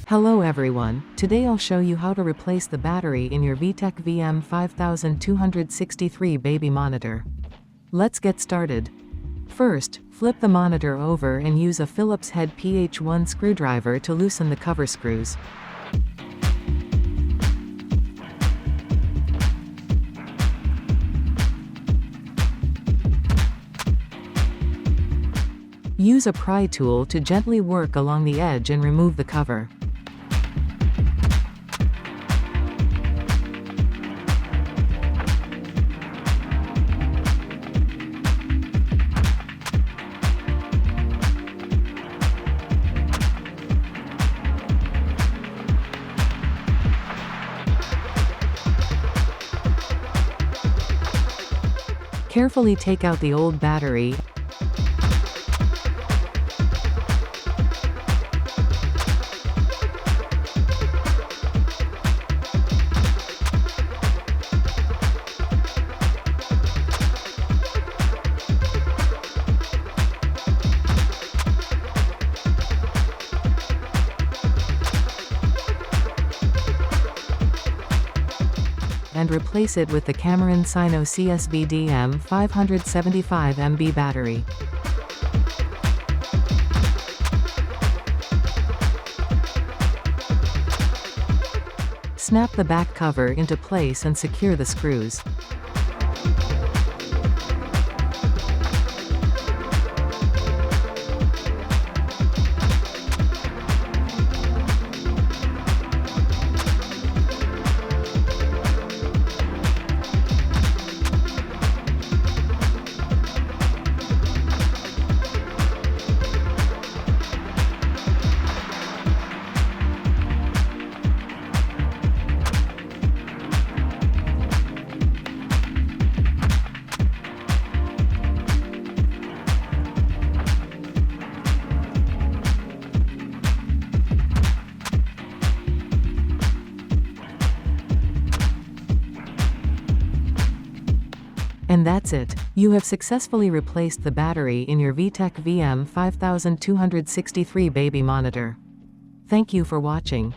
Hello everyone, today I'll show you how to replace the battery in your Vtech BM575MB Baby Monitor. Let's get started. First, flip the monitor over and use a Phillips head PH1 screwdriver to loosen the cover screws. Use a pry tool to gently work along the edge and remove the cover. Carefully take out the old battery and replace it with the Sino CS-VDM575MB battery. Snap the back cover into place and secure the screws. And that's it. You have successfully replaced the battery in your Vtech BM575MB Baby Monitor. Thank you for watching.